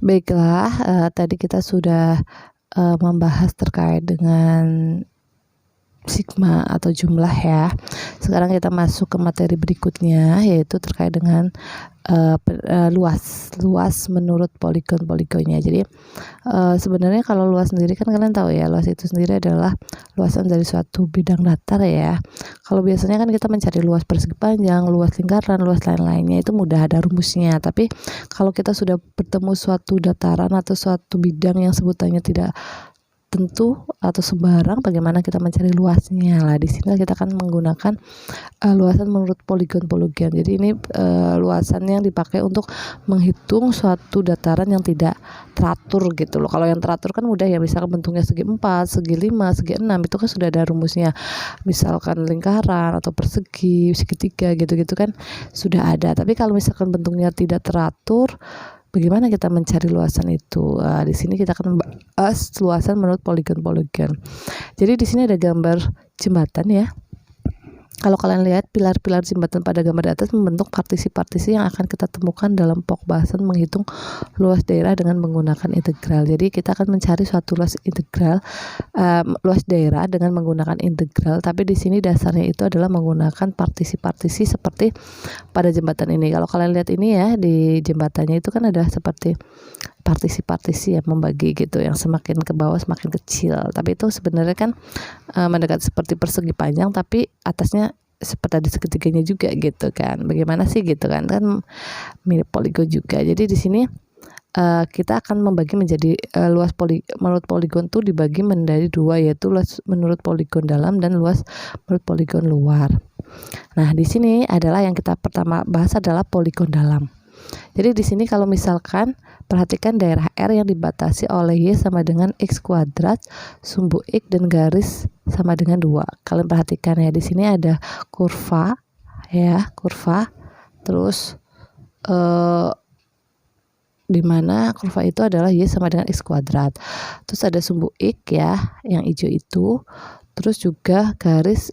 Baiklah, tadi kita sudah, membahas terkait dengan sigma atau jumlah ya. Sekarang kita masuk ke materi berikutnya, yaitu terkait dengan luas menurut poligon-poligonnya. Jadi sebenarnya kalau luas sendiri kan kalian tahu ya, luas itu sendiri adalah luasan dari suatu bidang datar ya. Kalau biasanya kan kita mencari luas persegi panjang, luas lingkaran, luas lain-lainnya itu mudah ada rumusnya. Tapi kalau kita sudah bertemu suatu dataran atau suatu bidang yang sebutannya tidak tentu atau sembarang, bagaimana kita mencari luasnya. Lah di sini kita akan menggunakan luasan menurut poligon-poligon. Jadi ini luasan yang dipakai untuk menghitung suatu dataran yang tidak teratur gitu loh. Kalau yang teratur kan mudah ya, misalkan bentuknya segi 4, segi 5, segi 6 itu kan sudah ada rumusnya. Misalkan lingkaran atau persegi, segitiga gitu-gitu kan sudah ada. Tapi kalau misalkan bentuknya tidak teratur, bagaimana kita mencari luasan itu? Di sini kita akan membahas luasan menurut poligon-poligon. Jadi di sini ada gambar jembatan ya. Kalau kalian lihat pilar-pilar jembatan pada gambar di atas membentuk partisi-partisi yang akan kita temukan dalam pokok bahasan menghitung luas daerah dengan menggunakan integral. Jadi kita akan mencari suatu luas integral, luas daerah dengan menggunakan integral. Tapi di sini dasarnya itu adalah menggunakan partisi-partisi seperti pada jembatan ini. Kalau kalian lihat ini ya, di jembatannya itu kan ada seperti partisi-partisi yang membagi gitu, yang semakin ke bawah semakin kecil. Tapi itu sebenarnya kan mendekat seperti persegi panjang, tapi atasnya seperti ada segitiganya juga gitu kan. Bagaimana sih gitu kan? Kan mirip poligon juga. Jadi di sini kita akan membagi menjadi luas menurut poligon tuh dibagi menjadi dua, yaitu luas menurut poligon dalam dan luas menurut poligon luar. Nah, di sini adalah yang kita pertama bahas adalah poligon dalam. Jadi di sini kalau misalkan perhatikan daerah R yang dibatasi oleh Y sama dengan X kuadrat, sumbu X dan garis sama dengan 2. Kalian perhatikan ya, di sini ada kurva ya, kurva. Terus di mana kurva itu adalah Y sama dengan X kuadrat. Terus ada sumbu X ya, yang hijau itu. Terus juga garis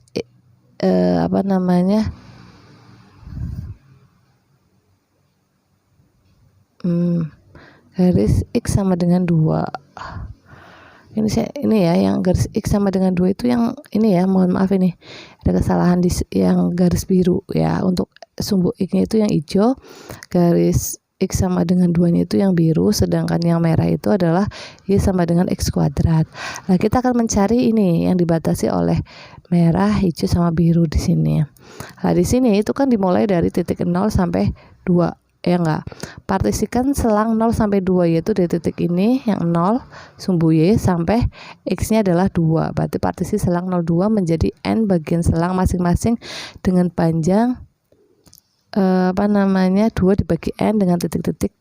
garis X sama dengan 2. Ini ya, yang garis X sama dengan 2 itu yang ini ya, mohon maaf ini ada kesalahan di yang garis biru ya. Untuk sumbu X-nya itu yang hijau, garis X sama dengan 2-nya itu yang biru, sedangkan yang merah itu adalah Y sama dengan X kuadrat. Nah, kita akan mencari ini yang dibatasi oleh merah, hijau sama biru di sini. Nah, di sini itu kan dimulai dari titik 0 sampai 2. Ya enggak, partisikan selang 0 sampai 2, yaitu dari titik ini yang 0 sumbu Y sampai X nya adalah 2. Berarti partisi selang 02 menjadi N bagian selang masing-masing dengan panjang 2 dibagi N dengan titik-titik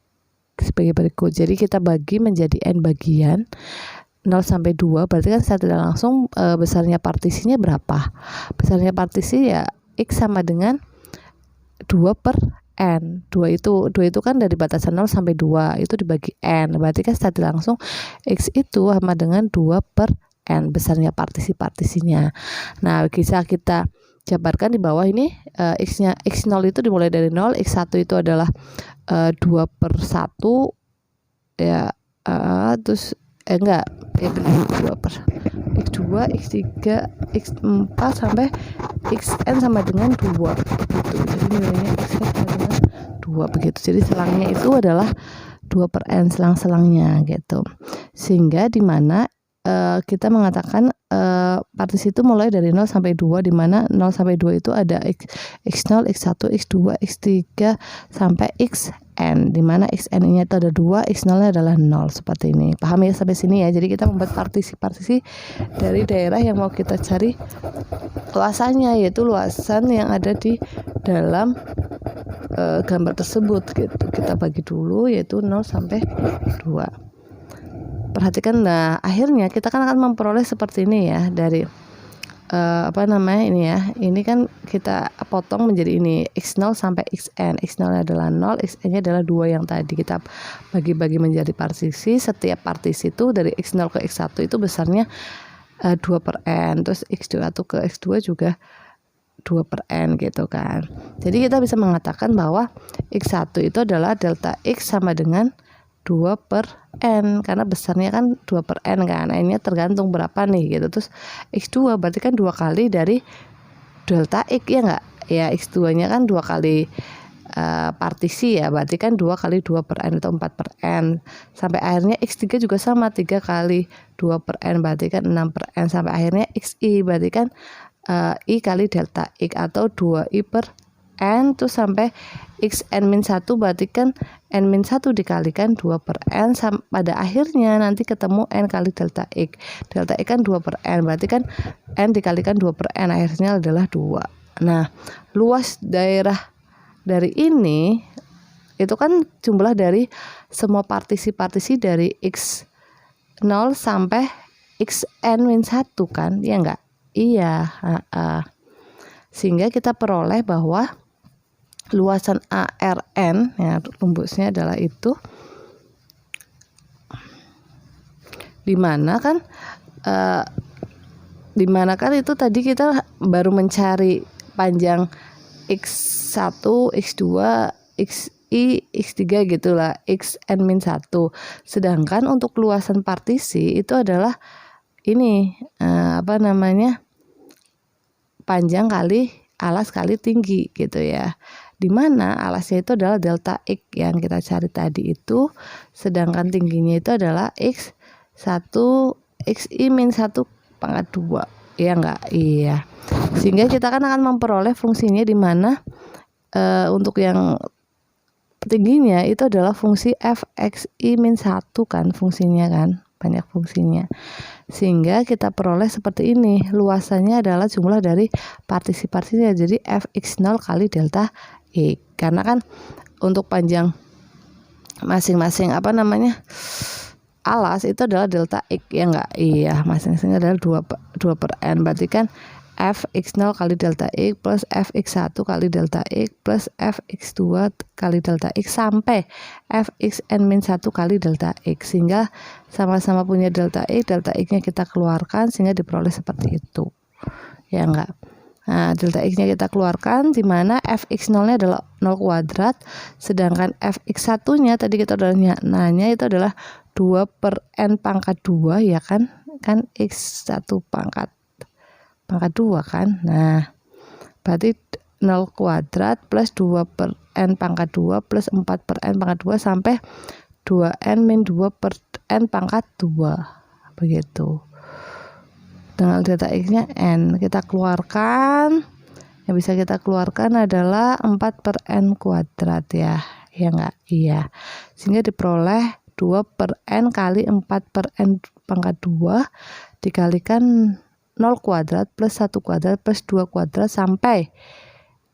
sebagai berikut. Jadi kita bagi menjadi N bagian 0 sampai 2, berarti kan secara tidak langsung besarnya partisinya berapa? Besarnya partisi ya X sama dengan 2 per N. 2 itu kan dari batasan 0 sampai 2 itu dibagi N, berarti kan secara langsung X itu sama dengan 2 per N besarnya partisi-partisinya. Nah, bisa kita jabarkan di bawah ini. X-nya, X0 itu dimulai dari 0, X1 itu adalah 2 per 1 ya, terus enggak ya, benar 2 per X2, X3, X4 sampai Xn sama dengan 2 begitu. Jadi nilainya Xn sama dengan 2 begitu. Jadi selangnya itu adalah 2 per N selang-selangnya gitu. Sehingga di mana kita mengatakan partisi itu mulai dari 0 sampai 2, di mana 0 sampai 2 itu ada X0, X1, X2, X3 sampai Xn, di mana Xn-nya itu ada 2, X0-nya adalah 0 seperti ini. Paham ya sampai sini ya? Jadi kita membuat partisi-partisi dari daerah yang mau kita cari luasannya, yaitu luasan yang ada di dalam gambar tersebut gitu. Kita bagi dulu yaitu 0 sampai 2. Perhatikan, nah akhirnya kita kan akan memperoleh seperti ini ya, dari ini ya, ini kan kita potong menjadi ini X0 sampai Xn. X0 adalah 0, Xn nya adalah 2 yang tadi kita bagi-bagi menjadi partisi. Setiap partisi itu dari X0 ke X1 itu besarnya 2 per N, terus X2 ke X2 juga 2 per N gitu kan. Jadi kita bisa mengatakan bahwa X1 itu adalah delta X sama dengan 2 per N, karena besarnya kan 2 per N kan, N-nya tergantung berapa nih gitu. Terus X2 berarti kan 2 kali dari delta X, ya enggak? Ya X2 nya kan 2 kali partisi ya, berarti kan 2 kali 2 per N atau 4 per N. Sampai akhirnya X3 juga sama, 3 kali 2 per N berarti kan 6 per N. Sampai akhirnya XI berarti kan I kali delta X atau 2I per N. Terus sampai Xn-1 berarti kan N-1 dikalikan 2 per N. Pada akhirnya nanti ketemu N kali delta X. Delta X kan 2 per N, berarti kan N dikalikan 2 per N, akhirnya adalah 2. Nah, luas daerah dari ini itu kan jumlah dari semua partisi-partisi dari X0 sampai Xn-1 kan, ya enggak? Iya. Sehingga kita peroleh bahwa luasan ARN, ya rumusnya adalah itu, dimana kan itu tadi kita baru mencari panjang X1, X2, XI, X3 gitulah, Xn-1. Sedangkan untuk luasan partisi itu adalah ini panjang kali alas kali tinggi gitu ya. Dimana alasnya itu adalah delta X yang kita cari tadi itu, sedangkan tingginya itu adalah X1 XI-1 pangkat 2, ya enggak? Iya. Sehingga kita kan akan memperoleh fungsinya di mana untuk yang tingginya itu adalah fungsi fxi-1 kan, fungsinya kan, banyak fungsinya. Sehingga kita peroleh seperti ini, luasannya adalah jumlah dari partisi-partisinya, jadi fx0 kali delta X. Karena kan untuk panjang masing-masing alas itu adalah delta X, ya enggak? Iya, masing-masing adalah 2 per N, berarti kan fx0 kali delta X plus fx1 kali delta X plus fx2 kali delta X sampai fxn-1 kali delta X, sehingga sama-sama punya delta X-nya kita keluarkan sehingga diperoleh seperti itu, ya enggak? Nah, delta X-nya kita keluarkan, di mana fx0-nya adalah 0 kuadrat, sedangkan fx1-nya tadi kita udah nanya itu adalah 2 per N pangkat 2, ya kan? Kan X1 pangkat 2 kan. Nah, berarti 0 kuadrat plus 2 per N pangkat 2 plus 4 per N pangkat 2 sampai 2N min 2 per N pangkat 2. Begitu. Dengan delta X-nya N. Kita keluarkan. Yang bisa kita keluarkan adalah 4 per N kuadrat ya. Ya enggak? Iya. Sehingga diperoleh 2 per N kali 4 per N pangkat 2 dikalikan 0 kuadrat plus 1 kuadrat plus 2 kuadrat sampai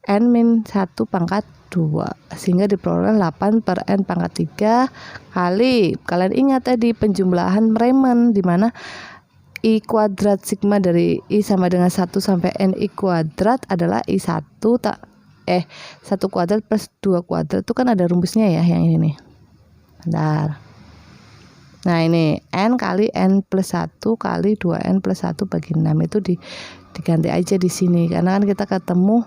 N min 1 pangkat 2, sehingga diperoleh 8 per N pangkat 3 kali, kalian ingat tadi penjumlahan Riemann, di mana I kuadrat sigma dari I sama dengan 1 sampai N I kuadrat adalah I1 1 kuadrat plus 2 kuadrat, itu kan ada rumusnya ya, yang ini nih. Bentar. Nah, ini N kali N plus 1 kali 2N plus 1 bagi 6 itu diganti aja di sini, karena kan kita ketemu.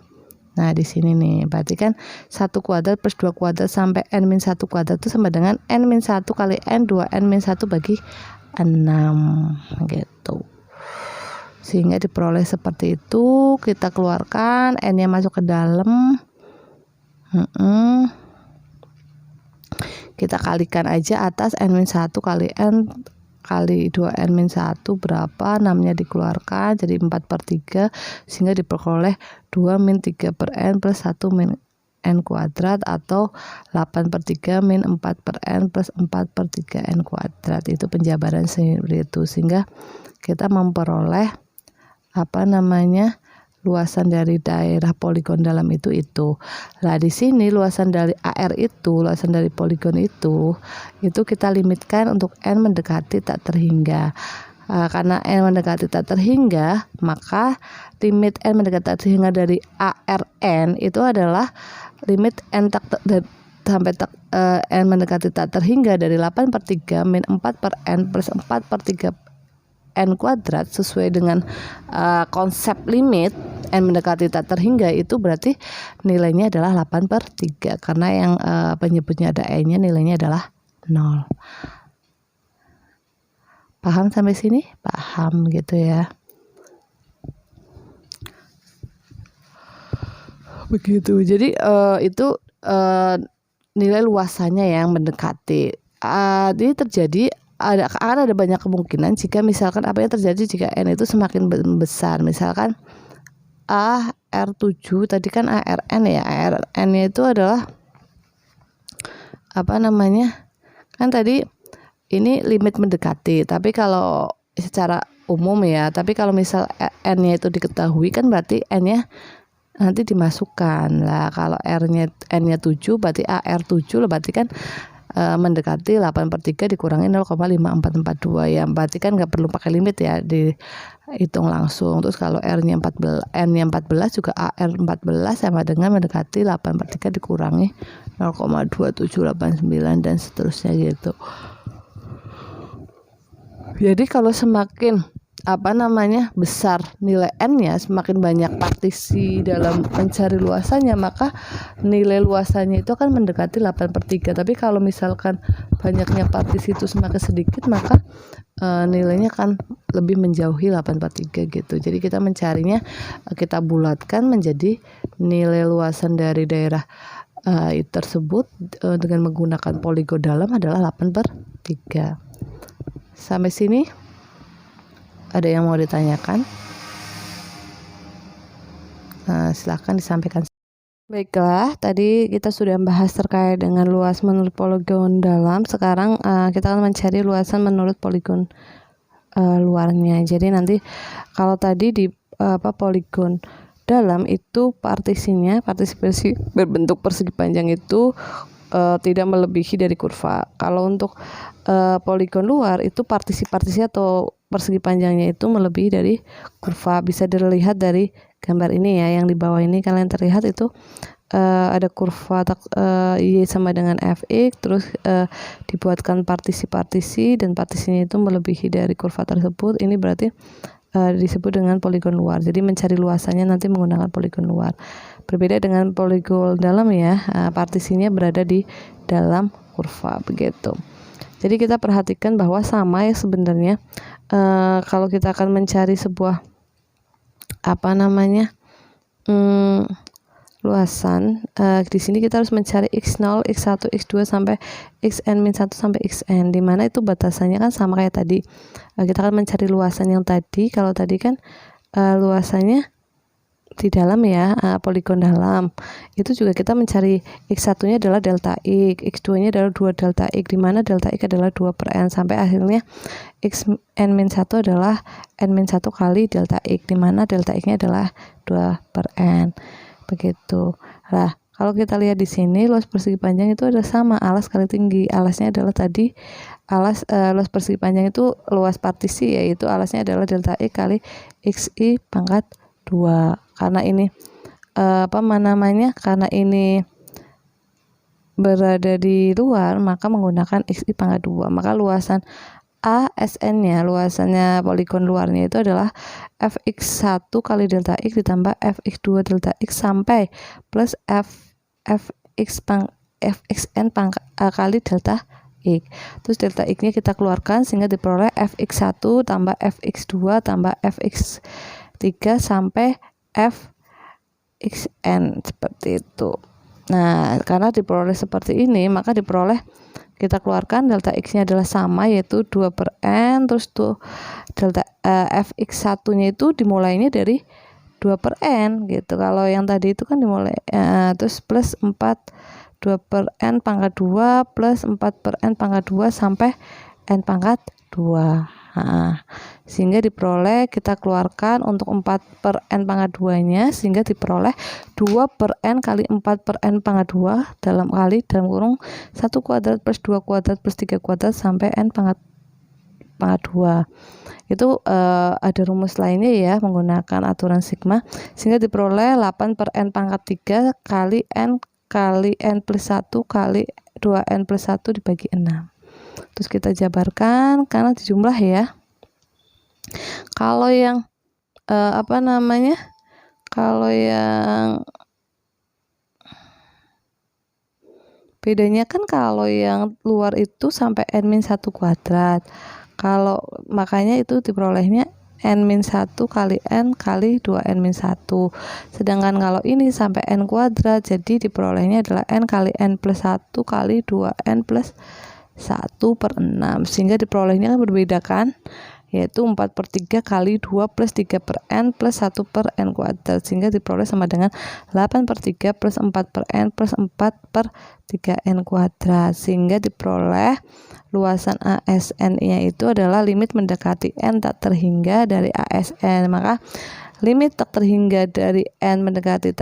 Nah, di sini nih, berarti kan 1 kuadrat plus 2 kuadrat sampai N min 1 kuadrat itu sama dengan N min 1 kali N 2N min 1 bagi 6 gitu. Sehingga diperoleh seperti itu, kita keluarkan, N-nya masuk ke dalam. Kita kalikan aja atas N-1 kali N kali 2N-1 berapa, 6-nya dikeluarkan jadi 4 per 3, sehingga diperoleh 2 min 3 per N plus 1 min N kuadrat atau 8 per 3 min 4 per N plus 4 per 3 N kuadrat. Itu penjabaran seperti itu, sehingga kita memperoleh luasan dari daerah poligon dalam itu. Nah, di sini luasan dari AR itu, luasan dari poligon itu kita limitkan untuk N mendekati tak terhingga. Karena N mendekati tak terhingga, maka limit N mendekati tak terhingga dari ARN itu adalah limit N sampai N mendekati tak terhingga dari 8 per 3 min 4 per N plus 4 per 3 N kuadrat, sesuai dengan konsep limit N mendekati tak terhingga itu berarti nilainya adalah 8 per 3, karena yang penyebutnya ada N-nya, nilainya adalah 0. Paham sampai sini? Paham gitu ya. Begitu. Jadi itu nilai luasannya yang mendekati. Ini terjadi akan ada banyak kemungkinan jika misalkan apa yang terjadi jika n itu semakin besar. Misalkan R7 tadi kan ARN ya. ARN-nya itu adalah apa namanya? Kan tadi ini limit mendekati, tapi kalau secara umum ya, tapi kalau misal n-nya itu diketahui kan berarti n-nya nanti dimasukkan lah. Kalau n-nya 7 berarti AR7 berarti kan mendekati 8/3 dikurangi 0,5442 ya, berarti kan nggak perlu pakai limit ya, dihitung langsung. Terus kalau n-nya 14 juga AR14 sama dengan mendekati 8/3 dikurangi 0,2789 dan seterusnya gitu. Jadi kalau semakin besar nilai n-nya, semakin banyak partisi dalam mencari luasannya, maka nilai luasannya itu akan mendekati 8/3. Tapi kalau misalkan banyaknya partisi itu semakin sedikit, maka nilainya akan lebih menjauhi 8/3 gitu. Jadi kita mencarinya, kita bulatkan menjadi nilai luasan dari daerah tersebut dengan menggunakan poligon dalam adalah 8/3. Sampai sini ada yang mau ditanyakan? Silahkan disampaikan. Baiklah, tadi kita sudah membahas terkait dengan luas menurut poligon dalam. Sekarang kita akan mencari luasan menurut poligon luarnya. Jadi nanti kalau tadi di poligon dalam itu partisi berbentuk persegi panjang itu tidak melebihi dari kurva. Kalau untuk poligon luar itu partisi atau persegi panjangnya itu melebihi dari kurva. Bisa dilihat dari gambar ini ya, yang di bawah ini kalian terlihat itu ada kurva Y sama dengan Fx, terus dibuatkan partisi dan partisinya itu melebihi dari kurva tersebut. Ini berarti disebut dengan poligon luar. Jadi mencari luasannya nanti menggunakan poligon luar. Berbeda dengan poligon dalam ya, partisinya berada di dalam kurva begitu. Jadi kita perhatikan bahwa sama ya sebenarnya kalau kita akan mencari sebuah luasan, di sini kita harus mencari x0, x1, x2 sampai xn-1 sampai xn, di mana itu batasannya kan sama kayak tadi. Kita akan mencari luasan yang tadi. Kalau tadi kan luasannya di dalam ya, poligon dalam. Itu juga kita mencari x1-nya adalah delta x, x2-nya adalah 2 delta x, di mana delta x adalah 2/n sampai akhirnya xn-1 adalah n-1 kali delta x, di mana delta x-nya adalah 2/n. Begitu. Nah, kalau kita lihat di sini luas persegi panjang itu ada sama alas kali tinggi. Alasnya adalah tadi luas persegi panjang itu luas partisi, yaitu alasnya adalah delta x kali xi pangkat 2. Karena ini karena ini berada di luar, maka menggunakan xi pangkat 2. Maka luasan ASN-nya, luasannya poligon luarnya itu adalah fx1 kali delta x ditambah fx2 delta x sampai plus fxn kali delta x. Terus delta x-nya kita keluarkan sehingga diperoleh fx1 tambah fx2 tambah fx3 sampai fxn, seperti itu. Nah, karena diperoleh seperti ini, maka kita keluarkan delta x-nya adalah sama, yaitu 2/n, terus tuh delta fx1-nya itu dimulainya dari 2/n gitu. Kalau yang tadi itu kan dimulai terus plus 2/n pangkat 2 plus 4/n pangkat 2 sampai n pangkat 2. Sehingga diperoleh, kita keluarkan untuk 4/n pangkat 2-nya, sehingga diperoleh 2/n kali 4/n pangkat 2 dalam kurung 1 kuadrat plus 2 kuadrat plus 3 kuadrat sampai n pangkat 2. Itu ada rumus lainnya ya, menggunakan aturan sigma, sehingga diperoleh 8/n pangkat 3 kali n plus 1 kali 2n plus 1 dibagi 6. Terus kita jabarkan karena dijumlah ya. Kalau yang kalau yang Bedanya kan kalau yang luar itu sampai n-1 kuadrat. Kalau makanya itu diperolehnya n-1 kali n kali 2n-1. Sedangkan kalau ini sampai n kuadrat, jadi diperolehnya adalah n kali n plus 1 kali 2n plus 1/6. Sehingga diperolehnya kan berbeda kan, yaitu 4/3 kali 2 plus 3 per n plus 1 per n kuadrat, sehingga diperoleh sama dengan 8/3 plus 4 per n plus 4 per 3n kuadrat, sehingga diperoleh luasan ASN-nya itu adalah limit mendekati n tak terhingga dari ASN. Maka limit tak terhingga dari n mendekati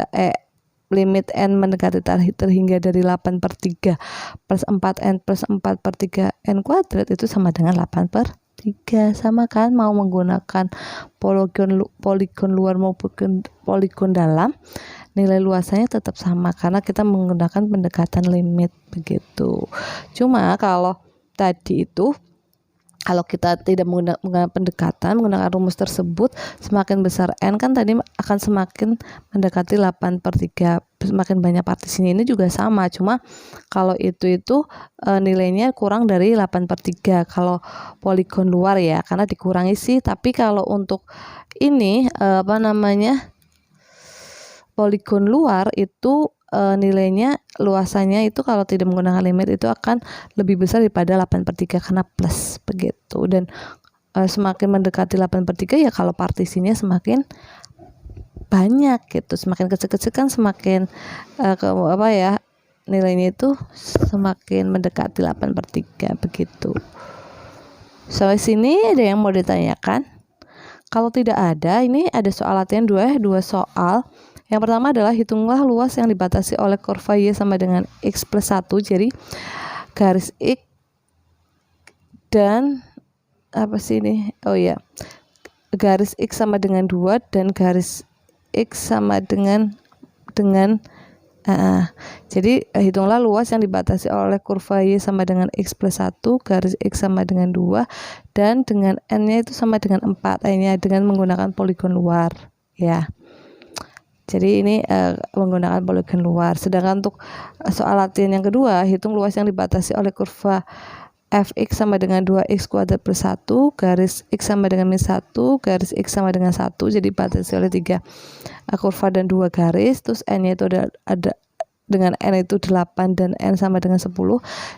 limit n mendekati terhingga dari 8/3 plus 4n plus 4/3n kuadrat itu sama dengan 8/3. Sama kan, mau menggunakan poligon luar maupun poligon dalam, nilai luasannya tetap sama karena kita menggunakan pendekatan limit begitu. Cuma kalau tadi itu, kalau kita tidak menggunakan pendekatan, menggunakan rumus tersebut, semakin besar n kan tadi akan semakin mendekati 8/3, semakin banyak partisinya. Ini juga sama, cuma kalau itu nilainya kurang dari 8/3 kalau poligon luar ya, karena dikurangi sih. Tapi kalau untuk ini poligon luar itu nilainya, luasannya itu kalau tidak menggunakan limit itu akan lebih besar daripada 8/3 karena plus begitu. Dan semakin mendekati 8/3 ya kalau partisinya semakin banyak gitu, semakin kecil-kecil kan semakin nilainya itu semakin mendekati 8/3 begitu. Sampai sini ada yang mau ditanyakan? Kalau tidak ada, ini ada soal latihan dua soal. Yang pertama adalah hitunglah luas yang dibatasi oleh kurva Y sama dengan X plus 1. Jadi garis X dan garis X sama dengan 2 dan garis X sama dengan jadi hitunglah luas yang dibatasi oleh kurva Y sama dengan X plus 1, garis X sama dengan 2, dan dengan N-nya itu sama dengan 4, N-nya dengan menggunakan poligon luar ya. Jadi ini menggunakan poligon luar. Sedangkan untuk soal latihan yang kedua, hitung luas yang dibatasi oleh kurva fx sama dengan 2x kuadrat plus 1, garis x sama dengan min 1, garis x sama dengan 1. Jadi dibatasi oleh 3 kurva dan 2 garis. Terus n-nya itu ada dengan n itu 8 dan n sama dengan 10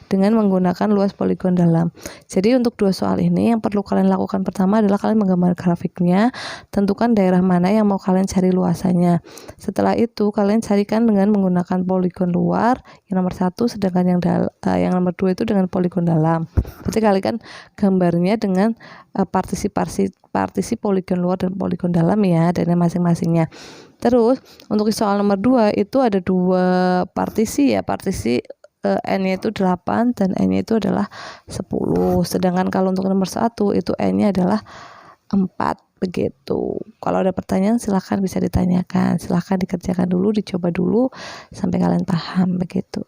dengan menggunakan luas poligon dalam. Jadi untuk dua soal ini yang perlu kalian lakukan pertama adalah kalian menggambar grafiknya, tentukan daerah mana yang mau kalian cari luasannya. Setelah itu kalian carikan dengan menggunakan poligon luar yang nomor 1, sedangkan yang nomor 2 itu dengan poligon dalam. Berarti kalian gambarnya dengan partisi poligon luar dan poligon dalam ya, dan masing-masingnya. Terus untuk soal nomor 2 itu ada 2 partisi ya, partisi n-nya itu 8 dan n-nya itu adalah 10. Sedangkan kalau untuk nomor 1 itu n-nya adalah 4 begitu. Kalau ada pertanyaan silahkan bisa ditanyakan, silahkan dikerjakan dulu, dicoba dulu sampai kalian paham begitu.